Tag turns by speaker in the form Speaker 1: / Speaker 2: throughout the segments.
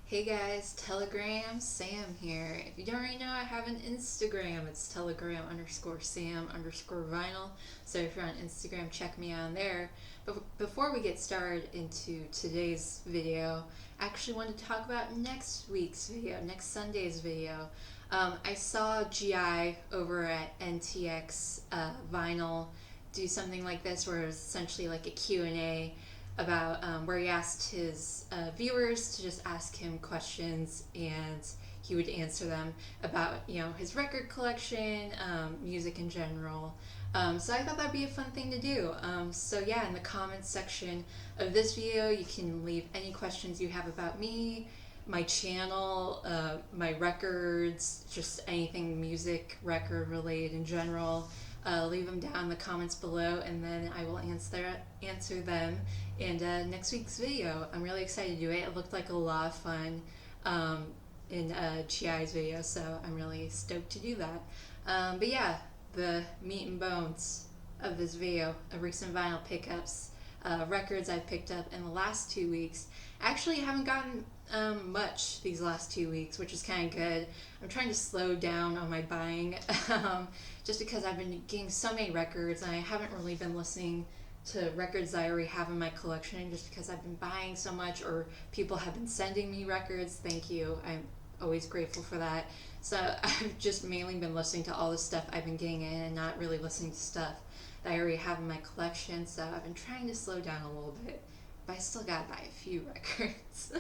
Speaker 1: Hey guys, Telegram Sam here. If you don't already know, I have an Instagram. It's telegram_Sam_vinyl. So if you're on Instagram, check me out there. But before we get started into today's video, I actually wanted to talk about next week's video, next Sunday's video. I saw GI over at NTX Vinyl do something like this where it was essentially like a Q&A about where he asked his viewers to just ask him questions and he would answer them about his record collection, music in general. So I thought that'd be a fun thing to do. So yeah, in the comments section of this video, you can leave any questions you have about me, my channel, my records, just anything music record related in general. Leave them down in the comments below, and then I will answer them in next week's video. I'm really excited to do it. It looked like a lot of fun in GI's video, so I'm really stoked to do that. But yeah, the meat and bones of this video, recent vinyl pickups, records I've picked up in the last 2 weeks. Actually, I haven't gotten much these last 2 weeks, which is kind of good. I'm trying to slow down on my buying just because I've been getting so many records and I haven't really been listening to records that I already have in my collection just because I've been buying so much, or people have been sending me records. Thank you. I'm always grateful for that. So I've just mainly been listening to all the stuff I've been getting in and not really listening to stuff that I already have in my collection. So I've been trying to slow down a little bit, but I still gotta buy a few records.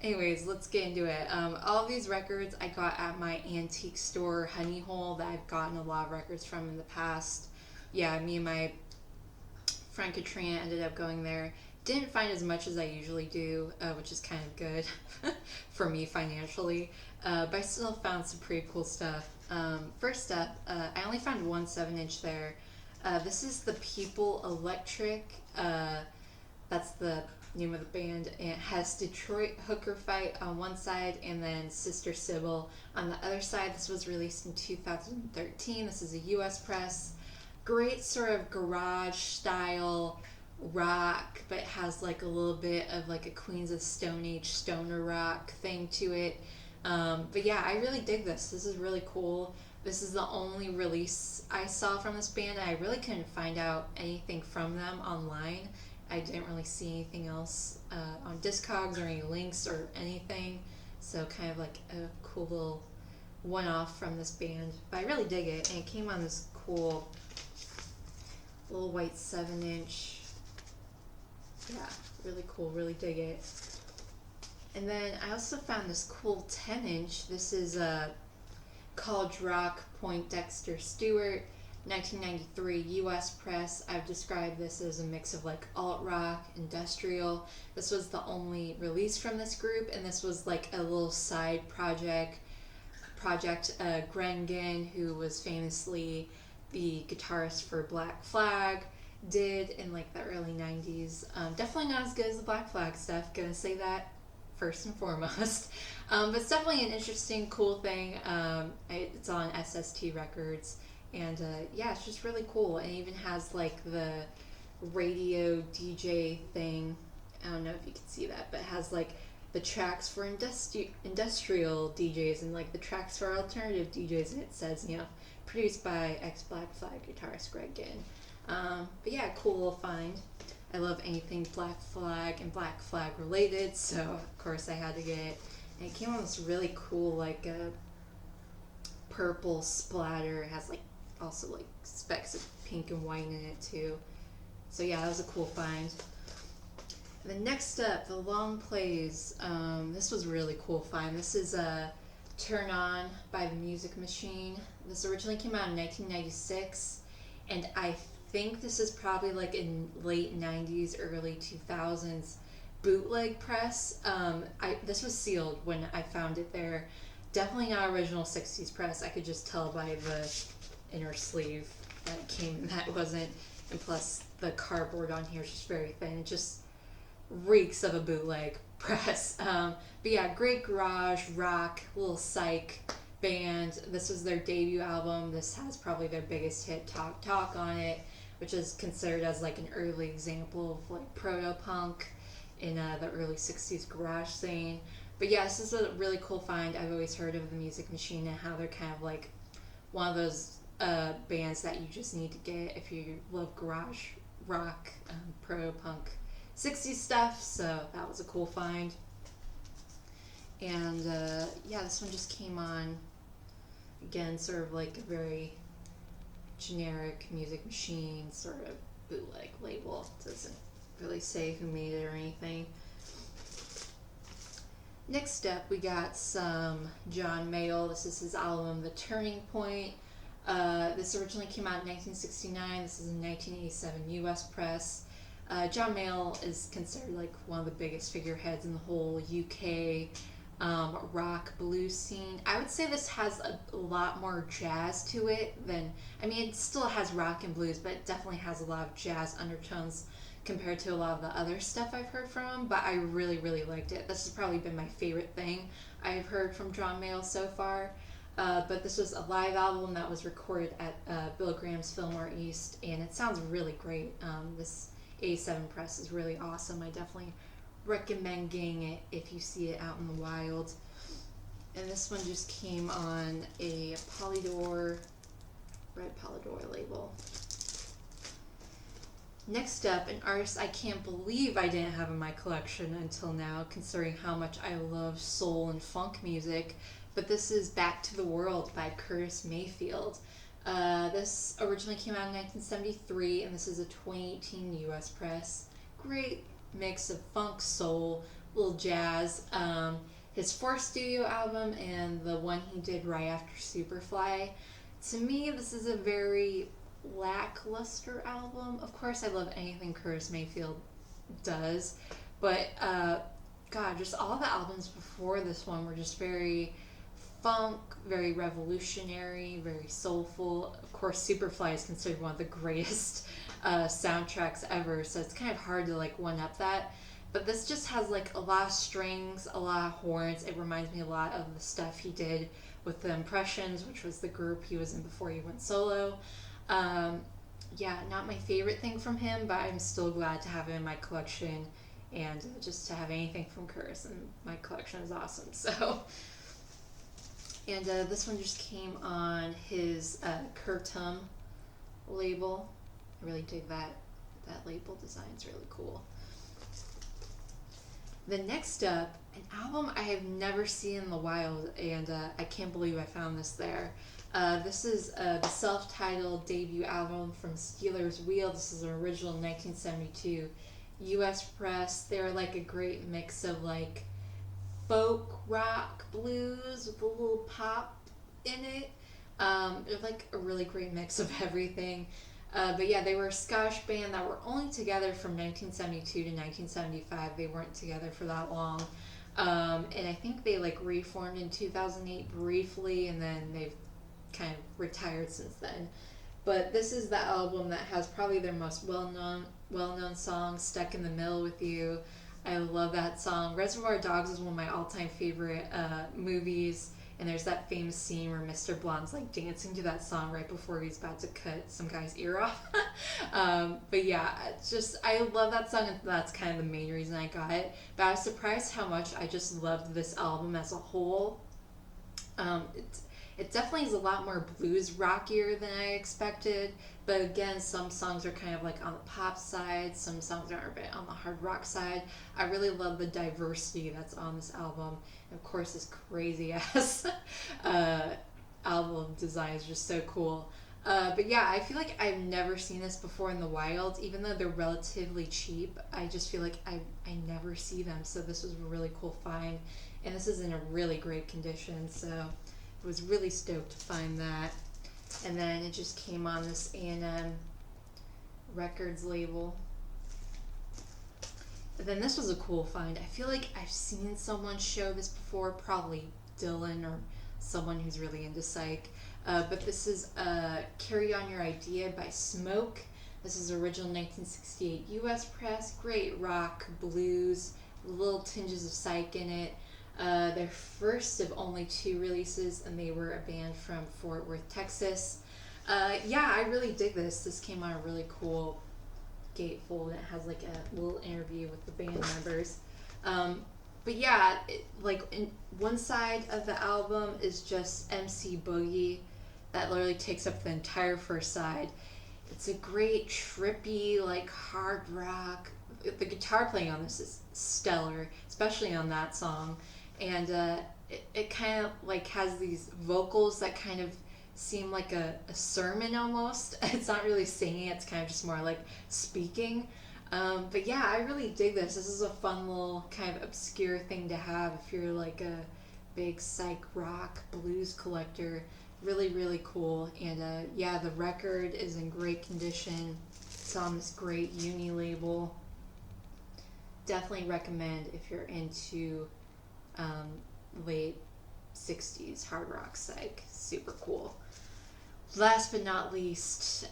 Speaker 1: Anyways, let's get into it. All these records I got at my antique store, Honey Hole, that I've gotten a lot of records from in the past. Yeah, me and my friend Katrina ended up going there. Didn't find as much as I usually do, which is kind of good for me financially, but I still found some pretty cool stuff. First up, I only found one 7-inch there. This is the People Electric. That's the name of the band, and it has Detroit Hooker Fight on one side and then Sister Sybil on the other side. This was released in 2013. This is a US press. Great sort of garage style rock, but it has like a little bit of like a Queens of Stone Age stoner rock thing to it. But yeah, I really dig this. This is really cool. This is the only release I saw from this band. I really couldn't find out anything from them online. I didn't really see anything else on Discogs or any links or anything. So kind of like a cool little one-off from this band. But I really dig it. And it came on this cool little white 7-inch. Yeah, really cool. Really dig it. And then I also found this cool 10-inch. This is a College Rock Poindexter Stewart 1993 US press. I've described this as a mix of like alt rock, industrial. This was the only release from this group, and this was like a little side project. Grengen, who was famously the guitarist for Black Flag, did in like the early 90s. Definitely not as good as the Black Flag stuff, gonna say that first and foremost. But it's definitely an interesting, cool thing. It's on SST Records. And yeah, it's just really cool. And it even has like the radio DJ thing. I don't know if you can see that, but it has like the tracks for industrial DJs and like the tracks for alternative DJs. And it says, produced by ex-Black Flag guitarist Greg Ginn. But yeah, cool little find. I love anything Black Flag and Black Flag related, so of course I had to get it. And it came on this really cool like purple splatter. It has like also like specks of pink and white in it too. So yeah, that was a cool find. And then next up, the long plays. This was a really cool find. This is Turn On by the Music Machine. This originally came out in 1996, and I think this is probably like in late 90s, early 2000s bootleg press. This was sealed when I found it there. Definitely not original 60s press. I could just tell by the inner sleeve that it came in that wasn't, and plus the cardboard on here is just very thin. It just reeks of a bootleg press. But yeah, great garage rock, little psych band. This was their debut album. This has probably their biggest hit, Talk Talk, on it, which is considered as like an early example of like proto-punk in the early 60s garage scene. But yeah, this is a really cool find. I've always heard of the Music Machine and how they're kind of like one of those bands that you just need to get if you love garage rock, pro punk, 60s stuff. So that was a cool find. And yeah, this one just came on again, sort of like a very generic Music Machine sort of bootleg label. It doesn't really say who made it or anything. Next up, we got some John Mayall. This is his album, The Turning Point. This originally came out in 1969. This is a 1987 U.S. press. John Mayall is considered like one of the biggest figureheads in the whole UK rock blues scene. I would say this has a lot more jazz to it than, I mean, it still has rock and blues, but it definitely has a lot of jazz undertones compared to a lot of the other stuff I've heard from him, but I really, really liked it. This has probably been my favorite thing I've heard from John Mayall so far. But this was a live album that was recorded at Bill Graham's Fillmore East, and it sounds really great. This A7 press is really awesome. I definitely recommend getting it if you see it out in the wild. And this one just came on a red Polydor label. Next up, an artist I can't believe I didn't have in my collection until now, considering how much I love soul and funk music, but this is Back to the World by Curtis Mayfield. This originally came out in 1973, and this is a 2018 US press. Great mix of funk, soul, little jazz. His fourth studio album and the one he did right after Superfly. To me, this is a very lackluster album. Of course, I love anything Curtis Mayfield does, but God, just all the albums before this one were just very funk, very revolutionary, very soulful. Of course, Superfly is considered one of the greatest soundtracks ever, so it's kind of hard to like one up that. But this just has like a lot of strings, a lot of horns. It reminds me a lot of the stuff he did with the Impressions, which was the group he was in before he went solo. Yeah, not my favorite thing from him, but I'm still glad to have it in my collection, and just to have anything from Curtis in my collection is awesome. So, and this one just came on his Curtum label. I really dig that label design. It's really cool. The next up, an album I have never seen in the wild, and I can't believe I found this there. This is the self-titled debut album from Stealers Wheel. This is an original 1972 U.S. press. They're like a great mix of like folk, rock, blues with a little pop in it. They're like a really great mix of everything. But yeah, they were a Scottish band that were only together from 1972 to 1975. They weren't together for that long. And I think they like reformed in 2008 briefly, and then they've kind of retired since then. But this is the album that has probably their most well-known song, Stuck in the Middle with You. I love that song. Reservoir Dogs is one of my all-time favorite movies, and there's that famous scene where Mr. Blonde's like dancing to that song right before he's about to cut some guy's ear off. But yeah, it's just, I love that song, and that's kind of the main reason I got it. But I was surprised how much I just loved this album as a whole. It definitely is a lot more blues rockier than I expected, but again, some songs are kind of like on the pop side, some songs are a bit on the hard rock side. I really love the diversity that's on this album, and of course this crazy ass album design is just so cool. But yeah, I feel like I've never seen this before in the wild, even though they're relatively cheap. I just feel like I never see them, so this was a really cool find, and this is in a really great condition, so I was really stoked to find that. And then it just came on this A&M Records label. And then this was a cool find. I feel like I've seen someone show this before, probably Dylan or someone who's really into psych. But this is Carry On Your Idea by Smoke. This is original 1968 US press. Great rock, blues, little tinges of psych in it. Their first of only 2 releases, and they were a band from Fort Worth, Texas. Yeah, I really dig this. This came on a really cool gatefold, and it has like a little interview with the band members. But But yeah, like in one side of the album is just MC Boogie, that literally takes up the entire first side. It's a great trippy like hard rock. The guitar playing on this is stellar, especially on that song, and it kind of like has these vocals that kind of seem like a sermon almost. It's not really singing; it's kind of just more like speaking. But yeah, I really dig this. This is a fun little kind of obscure thing to have if you're like a big psych rock blues collector. Really, really cool. And yeah, the record is in great condition. It's on this great uni label. Definitely recommend if you're into um, late 60s hard rock psych. Super cool. Last but not least,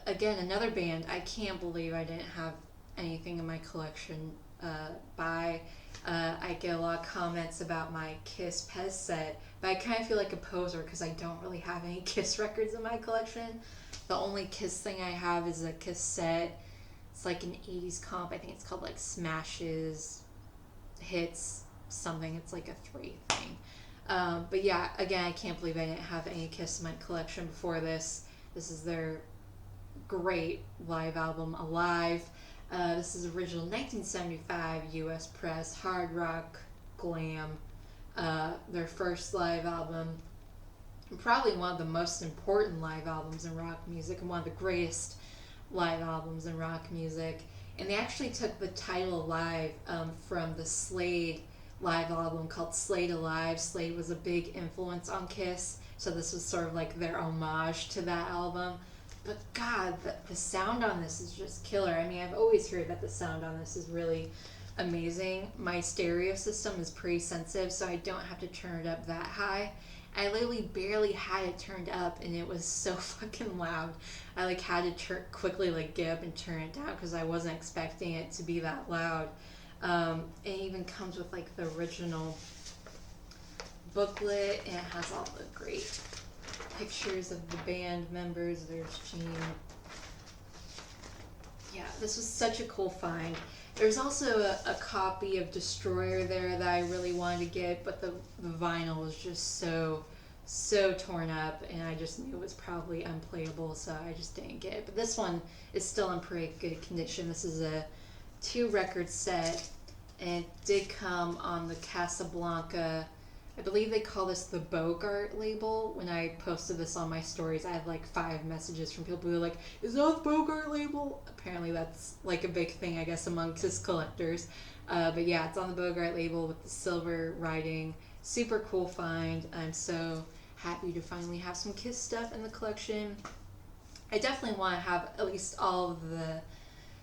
Speaker 1: again, another band I can't believe I didn't have anything in my collection by. I get a lot of comments about my Kiss Pez set, but I kind of feel like a poser because I don't really have any Kiss records in my collection. The only Kiss thing I have is a cassette. It's like an 80s comp. I think it's called like Smashes, Hits, something. It's like a 3 thing. But yeah, again, I can't believe I didn't have any Kiss in my collection before this. This is their great live album, Alive. This is original 1975 U.S. press, hard rock, glam. Their first live album. Probably one of the most important live albums in rock music and one of the greatest live albums in rock music. And they actually took the title Alive from the Slade live album called Slade Alive. Slade was a big influence on Kiss, so this was sort of like their homage to that album. But God, the sound on this is just killer. I mean, I've always heard that the sound on this is really amazing. My stereo system is pretty sensitive, so I don't have to turn it up that high. I literally barely had it turned up, and it was so fucking loud. I like had to quickly like get up and turn it down because I wasn't expecting it to be that loud. It even comes with like the original booklet, and it has all the great pictures of the band members. There's Gene. Yeah, this was such a cool find. There's also a copy of Destroyer there that I really wanted to get, but the vinyl was just so torn up, and I just knew it was probably unplayable, so I just didn't get it. But this one is still in pretty good condition. This is a 2-record set, and it did come on the Casablanca. I believe they call this the Bogart label. When I posted this on my stories, I had like 5 messages from people who were like, is that the Bogart label? Apparently that's like a big thing, I guess, among Kiss collectors. But yeah, it's on the Bogart label with the silver writing. Super cool find. I'm so happy to finally have some Kiss stuff in the collection. I definitely want to have at least all of the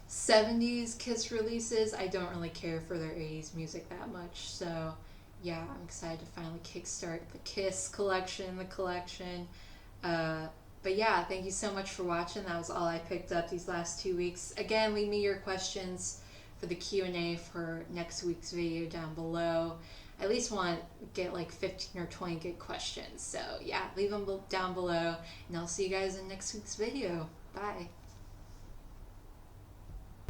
Speaker 1: 70s Kiss releases. I don't really care for their 80s music that much, so yeah, I'm excited to finally kickstart the Kiss collection, But yeah, thank you so much for watching. That was all I picked up these last 2 weeks. Again, leave me your questions for the Q&A for next week's video down below. I at least want to get like 15 or 20 good questions. So yeah, leave them down below, and I'll see you guys in next week's video. Bye.